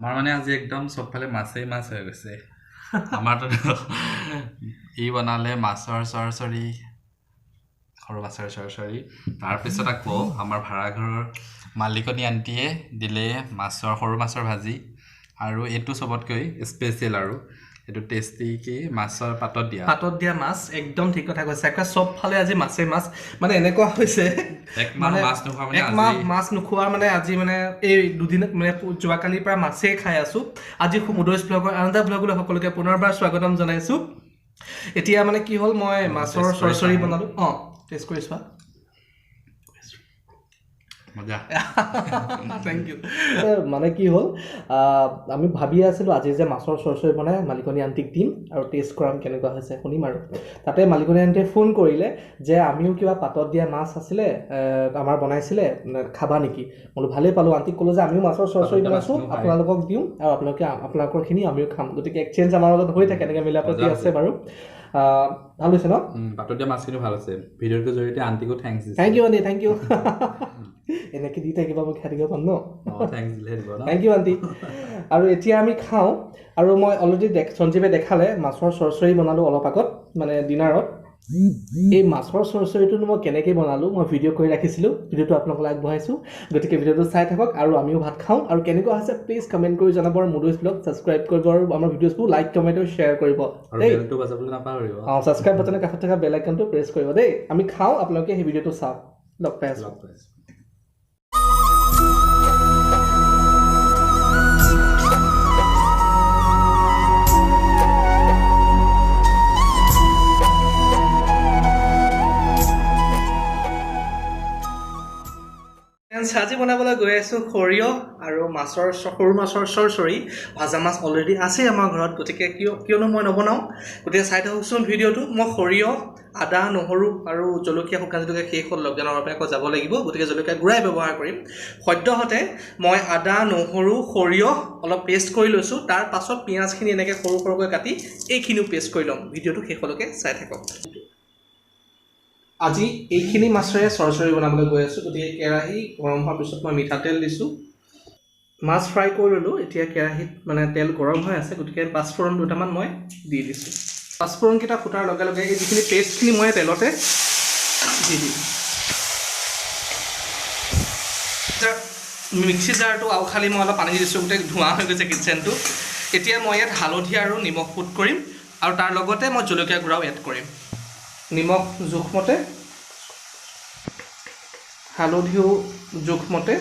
আমাৰ মানে আজি একদম চবফালে মাছেই মাছ হৈ গৈছে আমাৰতো ই বনালে মাছৰ চৰচৰি সৰু মাছৰ চৰচৰি তাৰপিছত আকৌ আমাৰ ভাড়াঘৰৰ মালিকনী আণ্টিয়ে দিলে মাছৰ সৰু মাছৰ ভাজি আৰু এইটো চবতকৈ স্পেচিয়েল আৰু এইটো টেষ্টি কি মাছৰ পাতত দিয়া মাছ একদম ঠিক কথা কৈছে একা সব ফালে আজি মাছে মাছ মানে এনেকুৱা হৈছে মানে মাছ নোখোৱা মানে এক মাহ মাছ নোখোৱা মানে আজি মানে এই দুদিন মানে যোৱাকালিৰ পৰা মাছেই খাই আছো আজি মুদৈস ব্লগৰ আনন্দা ব্লগলৈ সকলোকে পুনৰবাৰ স্বাগতম জনাইছো এতিয়া মানে কি হ'ল মই মাছৰ চৰচৰি বনালো টেষ্ট কৰি চোৱা মজা থ্যাংক ইউ মানে কি হ'ল আমি ভাবি আছিলোঁ আজি যে মাছৰ চৰচৰি বনাই মালিকনী আণ্টিক দিম আৰু টেষ্ট কৰাম কেনেকুৱা হৈছে শুনিম আৰু তাতে মালিকনী আণ্টিয়ে ফোন কৰিলে যে আমিও কিবা পাতত দিয়া মাছ আছিলে আমাৰ বনাইছিলে খাবা নেকি বোলো ভালেই পালোঁ আণ্টিক ক'লোঁ যে আমিও মাছৰ চৰচৰি বনাইছোঁ আপোনালোকক দিওঁ আৰু আপোনালোকৰখিনি আমিও খাম গতিকে এক্সচেঞ্জ আমাৰ লগত হৈ থাকে এনেকৈ মিলা প্ৰীতি আছে বাৰু ভাল হৈছে ন পাতত দিয়া মাছখিনি ভাল আছে ভিডিঅ'টোৰ জৰিয়তে আণ্টিকো থেংকছ দিছে thank you aunty thank you এনেকৈ দি থাকিবা মই খাই থাকিব পাম ন থেংক ইউ আণ্টি আৰু এতিয়া আমি খাওঁ আৰু মই অলৰেডি সঞ্জীৱে দেখালে মাছৰ চৰচৰি বনালোঁ অলপ আগত মানে ডিনাৰত এই মাছৰ চৰচৰিটো মই কেনেকৈ বনালোঁ মই ভিডিঅ' কৰি ৰাখিছিলোঁ ভিডিঅ'টো আপোনালোকলৈ আগবঢ়াইছোঁ গতিকে ভিডিঅ'টো চাই থাকক আৰু আমিও ভাত খাওঁ আৰু কেনেকুৱা হৈছে প্লিজ কমেণ্ট কৰি জনাব আৰু মুদৈস ব্লগ ছাবস্ক্ৰাইব কৰিব আৰু আমাৰ ভিডিঅ'ছবোৰ লাইক কমেণ্ট আৰু শ্বেয়াৰ কৰিব দেই ছাবস্ক্ৰাইব বাটনৰ কাষত থকা বেল আইকনটো প্ৰেছ কৰিব দেই আমি খাওঁ আপোনালোকে সেই ভিডিঅ'টো চাওক লগ পাই আছোঁ আজি বনাবলৈ গৈ আছোঁ সৰিয়হ আৰু সৰু মাছৰ চৰচৰি ভাজা মাছ অলৰেডি আছেই আমাৰ ঘৰত গতিকে কিয়নো মই নবনাওঁ গতিকে চাই থাককচোন ভিডিঅ'টো মই সৰিয়হ আদা নহৰু আৰু জলকীয়া শুকান জলকীয়া শেষ হ'ল লকডাউনৰ বাবে আকৌ যাব লাগিব গতিকে জলকীয়া গুড়াই ব্যৱহাৰ কৰিম সদ্যহতে মই আদা নহৰু সৰিয়হ অলপ পেষ্ট কৰি লৈছোঁ তাৰ পাছত পিঁয়াজখিনি এনেকৈ সৰু সৰুকৈ কাটি এইখিনিও পেষ্ট কৰি ল'ম ভিডিঅ'টো শেষলৈকে চাই থাকক আজি এইখিনি মাছেৰে চৰচৰি বনাবলৈ গৈ আছোঁ গতিকে কেৰাহী গৰম হোৱাৰ পিছত মই মিঠাতেল দিছোঁ মাছ ফ্ৰাই কৰি ল'লোঁ এতিয়া কেৰাহীত মানে তেল গৰম হৈ আছে গতিকে পাঁচফোৰণ দুটামান মই দি দিছোঁ পাঁচফোৰণকেইটা ফুটাৰ লগে লগে এই যিখিনি পেষ্টখিনি মই তেলতে দি দিম মিক্সি জাৰটো আওখালি মই অলপ পানী দিছোঁ গোটেই ধোঁৱা হৈ গৈছে কিটচেনটো এতিয়া মই ইয়াত হালধি আৰু নিমখ ফুট কৰিম আৰু তাৰ লগতে মই জলকীয়া গুড়াও এড কৰিম নিমখ জোখমতে হালধিও জোখমতে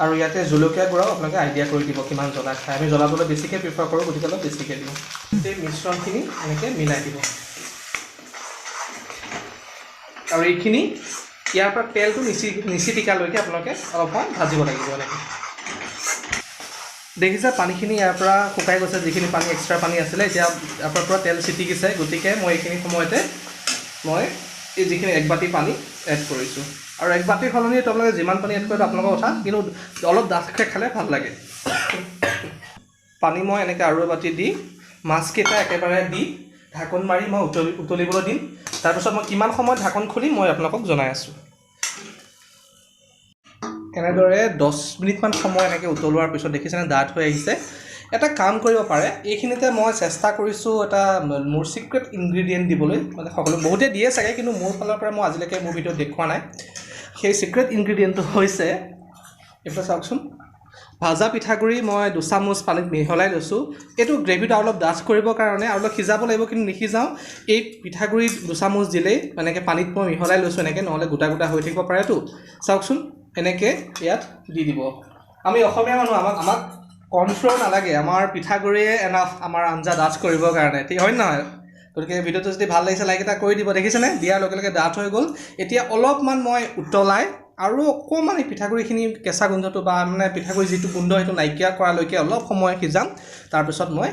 আৰু ইয়াতে জলকীয়া গুড়াও আপোনালোকে আইডিয়া কৰি দিব কিমান জ্বলা খায় আমি জ্বলাবলৈ বেছিকৈ প্ৰিফাৰ কৰোঁ গতিকে অলপ বেছিকৈ দিওঁ এই মিশ্ৰণখিনি এনেকৈ মিলাই দিব আৰু এইখিনি ইয়াৰ পৰা তেলটো নিচিটিকালৈকে আপোনালোকে অলপমান ভাজিব লাগিব এনেকৈ দেখিছে পানীখিনি ইয়াৰ পৰা শুকাই গৈছে যিখিনি পানী এক্সট্ৰা পানী আছিলে এতিয়া ইয়াৰ পৰা তেল চিটিকিছে গতিকে মই এইখিনি সময়তে মই এই যিখিনি এক বাতি পানী এড কৰিছোঁ আৰু এক বাতিৰ সলনি আপোনালোকে যিমান পানী এড কৰিব আপোনালোকৰ কথা কিন্তু অলপ ডাঠকৈ খালে ভাল লাগে পানী মই এনেকৈ আৰু এবাতি দি মাছকেইটা একেবাৰে দি ঢাকোন মাৰি মই উতলিবলৈ দিম তাৰপিছত মই কিমান সময়ত ঢাকোন খুলিম মই আপোনালোকক জনাই আছোঁ এনেদৰে 10 মিনিটমান সময় এনেকৈ উতলোৱাৰ পিছত দেখিছেনে ডাঠ হৈ আহিছে এটা কাম কৰিব পাৰে এইখিনিতে মই চেষ্টা কৰিছোঁ এটা মোৰ চিক্ৰেট ইনগ্ৰেডিয়েণ্ট দিবলৈ মানে সকলো বহুতে দিয়ে চাগে কিন্তু মোৰ ফালৰ পৰা মই আজিলৈকে মোৰ ভিডিঅ'ত দেখুওৱা নাই সেই চিক্ৰেট ইনগ্ৰেডিয়েণ্টটো হৈছে এইটো চাওকচোন ভাজা পিঠাগুড়ি মই 2 চামুচ পানীত মিহলাই লৈছোঁ এইটো গ্ৰেভিটো অলপ ডাঠ কৰিবৰ কাৰণে আৰু অলপ সিজাব লাগিব কিন্তু নিসিজাওঁ এই পিঠাগুড়ি 2 চামুচ দিলেই এনেকৈ পানীত মই মিহলাই লৈছোঁ এনেকৈ নহ'লে গোটা গোটা হৈ থাকিব পাৰেতো চাওকচোন এনেকৈ ইয়াত দি দিব আমি অসমীয়া মানুহ আমাক কৰ্ণফ্ল'ৰ নালাগে আমাৰ পিঠাগুড়িয়ে এনাফ আমাৰ আঞ্জা ডাঠ কৰিবৰ কাৰণে ঠিক হয় নহয় গতিকে ভিডিঅ'টো যদি ভাল লাগিছে লাইক এটা কৰি দিব দেখিছেনে দিয়াৰ লগে লগে ডাঠ হৈ গ'ল এতিয়া অলপমান মই উতলাই আৰু অকণমান এই পিঠাগুড়িখিনি কেঁচা গোন্ধটো বা মানে পিঠাগুড়ি যিটো গোন্ধ সেইটো নাইকিয়া কৰালৈকে অলপ সময় সিজাম তাৰপিছত মই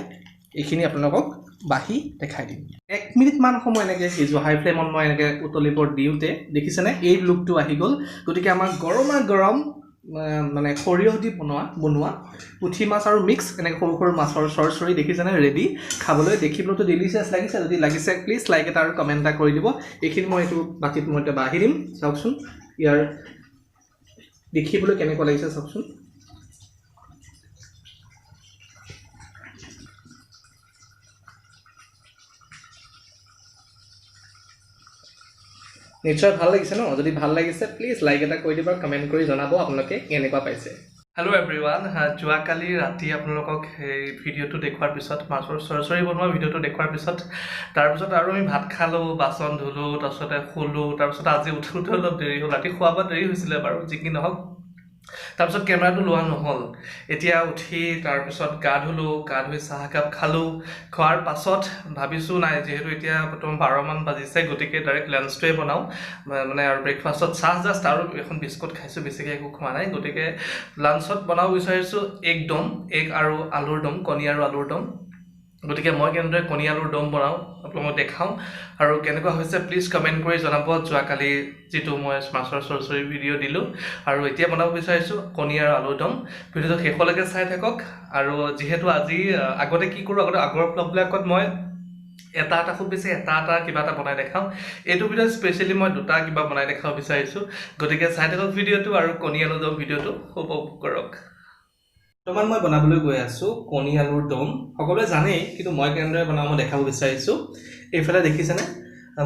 এইখিনি আপোনালোকক বাঢ়ি দেখাই দিম 1 মিনিটমান সময় এনেকৈ সিজোৱা হাই ফ্লেমত মই এনেকৈ উতলিবৰ দিওঁতে দেখিছেনে এই লুকটো আহি গ'ল গতিকে আমাৰ গৰম মানে সৰিয়হ দি বনোৱা পুঠি মাছ আৰু মিক্স এনেকৈ সৰু সৰু মাছৰ চৰচৰি দেখিছেনে ৰেডি খাবলৈ দেখিবলৈতো ডিলিচিয়াছ লাগিছে যদি লাগিছে প্লিজ লাইক এটা আৰু কমেণ্ট এটা কৰি দিব এইখিনি মই এইটো বাতিত মই এতিয়া বাঢ়ি দিম চাওকচোন ইয়াৰ দেখিবলৈ কেনেকুৱা লাগিছে চাওকচোন নিশ্চয় ভাল লাগিছে ন যদি ভাল লাগিছে প্লিজ লাইক এটা কৰি দিব আৰু কমেণ্ট কৰি জনাব আপোনালোকে কেনেকুৱা পাইছে হেল্ল' এভৰিৱান যোৱাকালি ৰাতি আপোনালোকক এই ভিডিঅ'টো দেখুৱাৰ পিছত মাছৰ চৰচৰি বনোৱা ভিডিঅ'টো দেখুৱাৰ পিছত তাৰপিছত আৰু আমি ভাত খালোঁ বাচন ধুলোঁ তাৰপিছতে শুলোঁ তাৰপিছত আজি উঠোতে অলপ দেৰি হ'ল ৰাতি খোৱা বোৱা দেৰি হৈছিলে বাৰু যি কি নহওক তাৰপিছত কেমেৰাটো লোৱা নহ'ল এতিয়া উঠি তাৰপিছত গা ধুলোঁ গা ধুই চাহ একাপ খালোঁ খোৱাৰ পাছত ভাবিছোঁ নাই যিহেতু এতিয়া বৰ্তমান 12 মান বাজিছে গতিকে ডাইৰেক্ট লাঞ্চটোৱে বনাওঁ মানে আৰু ব্ৰেকফাষ্টত চাহ জাষ্ট আৰু এখন বিস্কুট খাইছোঁ বেছিকৈ একো খোৱা নাই গতিকে লাঞ্চত বনাব বিচাৰিছোঁ এগ দম এগ আৰু আলুৰ দম কণী আৰু আলুৰ দম গতিকে মই কেনেদৰে কণী আলুৰ দম বনাওঁ আপোনালোকক দেখাওঁ আৰু কেনেকুৱা হৈছে প্লিজ কমেণ্ট কৰি জনাব যোৱাকালি যিটো মই মাছৰ চৰচৰি ভিডিঅ' দিলোঁ আৰু এতিয়া বনাব বিচাৰিছোঁ কণী আৰু আলুৰ দম ভিডিঅ'টো শেষলৈকে চাই থাকক আৰু যিহেতু আজি আগতে কি কৰোঁ আগৰ ব্লগবিলাকত মই এটা খুব বেছি এটা কিবা এটা বনাই দেখাওঁ এইটো ভিডিঅ'ত স্পেচিয়েলি মই দুটা কিবা বনাই দেখাব বিচাৰিছোঁ গতিকে চাই থাকক ভিডিঅ'টো আৰু কণী আলুৰ দম ভিডিঅ'টো উপভোগ কৰক বৰ্তমান মই বনাবলৈ গৈ আছোঁ কণী আলুৰ দম সকলোৱে জানেই কিন্তু মই কেনেদৰে বনাওঁ মই দেখাব বিচাৰিছোঁ এইফালে দেখিছেনে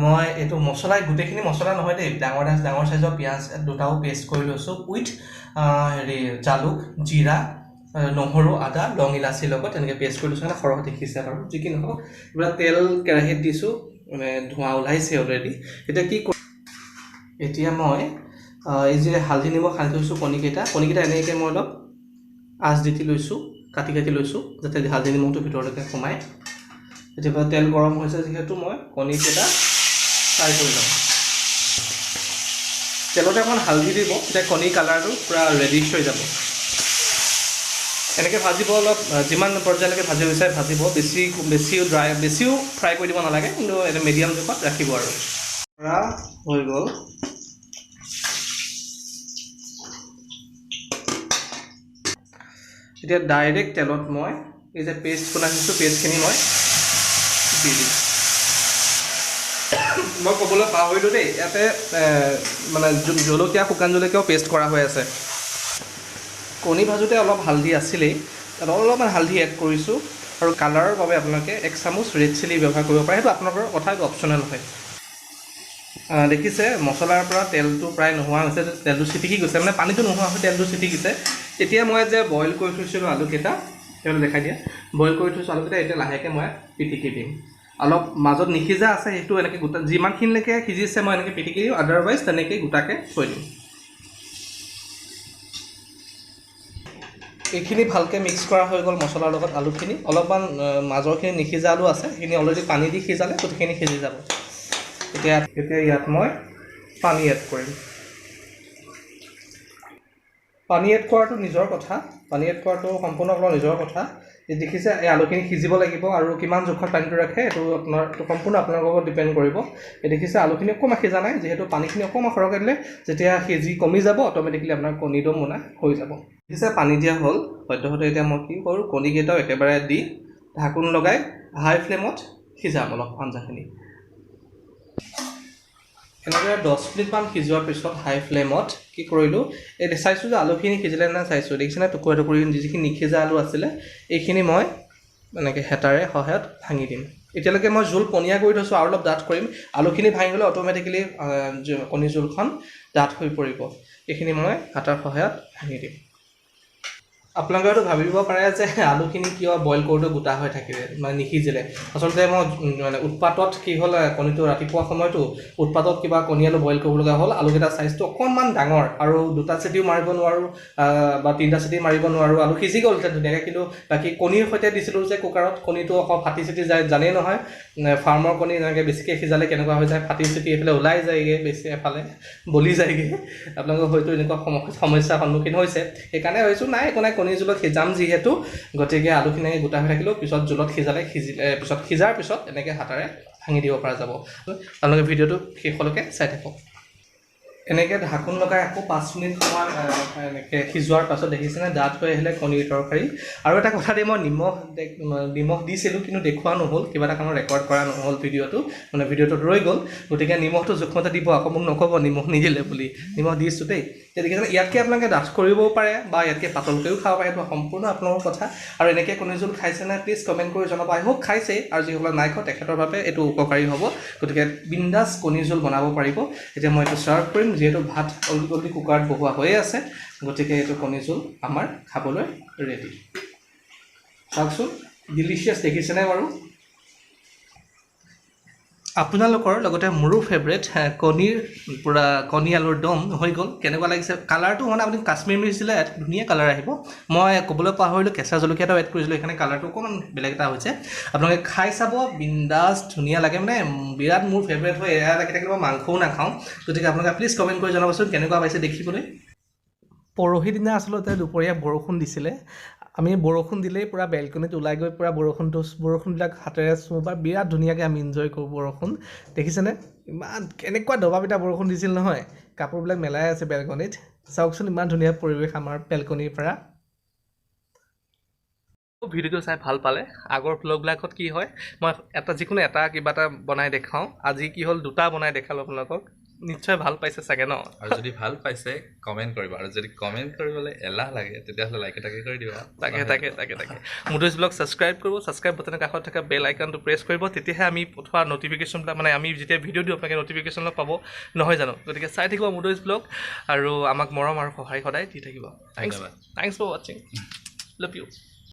মই এইটো মছলা গোটেইখিনি মছলা নহয় দেই ডাঙৰ চাইজৰ পিঁয়াজ দুটাও পেষ্ট কৰি লৈছোঁ উইথ জালুক জিৰা নহৰু আদা লং ইলাচিৰ লগত তেনেকৈ পেষ্ট কৰি লৈছোঁ মানে সৰহ দেখিছে বাৰু যি কি নহওক এইবিলাক তেল কেৰাহীত দিছোঁ মানে ধোঁৱা ওলাইছে অলৰেডি এতিয়া কি এতিয়া মই এই যে হালধি নিমখ সানি থৈছোঁ কণীকেইটা এনেকৈ মই অলপ আঁচ দি লৈছোঁ কাটি লৈছোঁ যাতে হালধি নিমখটো ভিতৰলৈকে সোমায় এতিয়া তেল গৰম হৈছে যিহেতু মই কণীকেইটা ফ্ৰাই কৰি ল'ম তেলতে অকণমান হালধি দিব তেতিয়া কণী কালাৰটো পূৰা ৰেডিছ হৈ যাব এনেকৈ ভাজিব অলপ যিমান পৰ্যায়লৈকে ভাজি বিচাৰে ভাজিব বেছিও ফ্ৰাই কৰি দিব নালাগে কিন্তু এটা মিডিয়াম জোখত ৰাখিব আৰু পূৰা হৈ গ'ল এতিয়া ডাইৰেক্ট তেলত মই এই যে পেষ্ট বনাই থৈছোঁ পেষ্টখিনি মই দি দিম মই ক'বলৈ পাহৰিলোঁ দেই ইয়াতে মানে জলকীয়া শুকান জলকীয়াও পেষ্ট কৰা হৈ আছে কণী ভাজোঁতে অলপ হালধি আছিলেই তাত অলপমান হালধি এড কৰিছোঁ আৰু কালাৰৰ বাবে আপোনালোকে 1 চামুচ ৰেড চিলি ব্যৱহাৰ কৰিব পাৰে সেইটো আপোনালোকৰ কথা অপশ্যনেল হয় দেখিছে মছলাৰ পৰা তেলটো প্ৰায় নোহোৱা হৈছে তেলটো চিটিকি গৈছে মানে পানীটো নোহোৱা হৈ তেলটো চিটিকিছে এতিয়া মই যে বইল কৰি থৈছিলোঁ আলুকেইটা সেইটো দেখাই দিয়া বইল কৰি থৈছোঁ আলুকেইটা এতিয়া লাহেকৈ মই পিটিকি দিম অলপ মাজত নিসিজা আছে সেইটো এনেকৈ গোটা যিমানখিনিলৈকে সিজিছে মই এনেকৈ পিটিকি দিওঁ আদাৰৱাইজ তেনেকৈ গোটাকৈ থৈ দিম এইখিনি ভালকৈ মিক্স কৰা হৈ গ'ল মছলাৰ লগত আলুখিনি অলপমান মাজৰখিনি নিসিজা আলু আছে সেইখিনি অলৰেডি পানী দি সিজালে গোটেইখিনি সিজি যাব এতিয়া ইয়াত মই পানী এড কৰিম পানী এড কৰাটো নিজৰ কথা পানী এড কৰাটো সম্পূৰ্ণ আপোনাৰ নিজৰ কথা দেখিছে এই আলুখিনি সিজিব লাগিব আৰু কিমান জোখত পানীটো ৰাখে এইটো সম্পূৰ্ণ আপোনালোকৰ ওপৰত ডিপেণ্ড কৰিব এই দেখিছে আলুখিনি অকণমান সিজা নাই যিহেতু পানীখিনি অকণমান সৰহকৈ দিলে যেতিয়া সিজি কমি যাব অট'মেটিকেলি আপোনাৰ কণী দম বনাই হৈ যাব দেখিছে পানী দিয়া হ'ল সদ্যহতে এতিয়া মই কি কৰোঁ কণীকেইটাও একেবাৰে দি ঢাকোন লগাই হাই ফ্লেমত সিজাম অলপ আঞ্জাখিনি এনেদৰে 10 মিনিটমান সিজোৱাৰ পিছত হাই ফ্লেমত কি কৰিলোঁ এই চাইছোঁ যে আলুখিনি সিজিলে নে চাইছোঁ দেখিছেনে টুকুৰা যিখিনি নিসিজা আলু আছিলে এইখিনি মই এনেকৈ হেতাৰে সহায়ত ভাঙি দিম এতিয়ালৈকে মই জোল পনীয়া কৰি থৈছোঁ আৰু অলপ ডাঠ কৰিম আলুখিনি ভাঙি গ'লে অট'মেটিকেলি কণী জোলখন ডাঠ হৈ পৰিব এইখিনি মই হাতাৰ সহায়ত ভাঙি দিম আপোনালোকে হয়তো ভাবিব পাৰে যে আলুখিনি কিয় বইল কৰোঁতে গোটা হৈ থাকিলে মানে নিসিজিলে আচলতে মই মানে উৎপাতত কি হ'ল কণীটো ৰাতিপুৱা সময়তো উৎপাতত কিবা কণী আলু বইল কৰিব লগা হ'ল আলুকেইটা চাইজটো অকণমান ডাঙৰ আৰু 2টা চিটিও মাৰিব নোৱাৰোঁ বা 3টা চিটি মাৰিব নোৱাৰোঁ আলু সিজি গ'ল ধুনীয়াকৈ কিন্তু বাকী কণীৰ সৈতে দিছিলোঁ যে কুকাৰত কণীটো অকল ফাটি চিটি যায় জানেই নহয় ফাৰ্মৰ কণী যেনেকৈ বেছিকৈ সিজালে কেনেকুৱা হৈ যায় ফাটি চিটি এইফালে ওলাই যায়গৈ বেছি এফালে বলি যায়গৈ আপোনালোকৰ হয়তো এনেকুৱা সমস্যাৰ সন্মুখীন হৈছে সেইকাৰণে ভাবিছোঁ নাই একো নাই কণী জোলত সিজাম যিহেতু গতিকে আলুখিনি গোটা হৈ থাকিলেও পিছত জোলত সিজিলে পিছত সিজাৰ পিছত এনেকৈ হাতাৰে ভাঙি দিব পৰা যাব আপোনালোকে ভিডিঅ'টো শেষলৈকে চাই থাকক এনেকৈ ঢাকোন লগাই আকৌ 5 মিনিট সময় এনেকৈ সিজোৱাৰ পাছত দেখিছেনে ডাঠ হৈ আহিলে কণীৰ তৰকাৰী আৰু এটা কথা দেই মই নিমখ দিছিলোঁ কিন্তু দেখুওৱা নহ'ল কিবা এটা কাৰণত ৰেকৰ্ড কৰা নহ'ল ভিডিঅ'টোত ৰৈ গ'ল গতিকে নিমখটো জোখমতে দিব আকৌ মোক নক'ব নিমখ নিদিলে বুলি নিমখ দিছোঁ দেই দেখিছেনে ইয়াতকৈ আপোনালোকে ডাঠ কৰিবও পাৰিব পাৰে বা ইয়াতকৈ পাতলকৈও খাব পাৰে সেইটো সম্পূৰ্ণ আপোনালোকৰ কথা আৰু এনেকৈ কণী জোল খাইছেনে প্লিজ কমেণ্ট কৰি জনাব আই হোপ খাইছেই আৰু যিসকলে নাই খোৱা তেখেতৰ বাবে এইটো উপকাৰী হ'ব গতিকে বিন্দাছ কণী জোল বনাব পাৰিব এতিয়া মই এইটো চাৰ্ভ কৰিম যিহেতু ভাত অলৰেডি কুকাৰত বহোৱা হৈয়ে আছে গতিকে এইটো কণী জোল আমাৰ খাবলৈ ৰেডি চাওকচোন ডিলিচিয়াছ দেখিছেনে বাৰু আপোনালোকৰ লগতে মোৰো ফেভৰেট কণীৰ পূৰা কণী আলুৰ দম হৈ গ'ল কেনেকুৱা লাগিছে কালাৰটো মানে আপুনি কাশ্মীৰ মিৰ্চ দিলে ধুনীয়া কালাৰ আহিব মই ক'বলৈ পাহৰিলোঁ কেঁচা জলকীয়া এটাও এড কৰিছিলোঁ সেইকাৰণে কালাৰটো অকণমান বেলেগ এটা হৈছে আপোনালোকে খাই চাব বিন্দাছ ধুনীয়া লাগে মানে বিৰাট মোৰ ফেভৰেট হয় এয়া লাগি থাকিলে মই মাংসও নাখাওঁ গতিকে আপোনালোকে প্লিজ কমেণ্ট কৰি জনাবচোন কেনেকুৱা পাইছে দেখিবলৈ পৰহি দিনা আচলতে দুপৰীয়া বৰষুণ দিছিলে আমি বৰষুণ দিলেই পূৰা বেলকনিত ওলাই গৈ পূৰা বৰষুণবিলাক হাতেৰে চুওঁ বা বিৰাট ধুনীয়াকৈ আমি এনজয় কৰোঁ বৰষুণ দেখিছেনে ইমান কেনেকুৱা দবাপিটা বৰষুণ দিছিল নহয় কাপোৰবিলাক মেলাই আছে বেলকনিত চাওকচোন ইমান ধুনীয়া পৰিৱেশ আমাৰ বেলকনিৰ পৰা ভিডিঅ'টো চাই ভাল পালে আগৰ ভ্লগবিলাকত কি হয় মই যিকোনো এটা কিবা এটা বনাই দেখাওঁ আজি কি হ'ল দুটা বনাই দেখালোঁ আপোনালোকক নিশ্চয় ভাল পাইছে চাগে ন আৰু যদি ভাল পাইছে কমেণ্ট কৰিব আৰু যদি কমেণ্ট কৰিবলৈ এলাহ লাগে তেতিয়াহ'লে লাইক এটাকে কৰি দিবা তাকে মুডুইজ ব্লগ ছাবস্ক্ৰাইব কৰিব ছাবস্ক্ৰাইব বাটনৰ কাষত থকা বেল আইকনটো প্ৰেছ কৰিব তেতিয়াহে আমি পঠোৱা নটিফিকেশ্যনবিলাক মানে আমি যেতিয়া ভিডিঅ' দিওঁ আপোনালোকে নটিফিকেশ্যনবিলাক পাব নহয় জানো গতিকে চাই থাকিব মুডুইজ ব্লগ আৰু আমাক মৰম আৰু সহায় সদায় দি থাকিব ধন্যবাদ থ্যাংকছ ফৰ ৱাচিং লাভ ইউ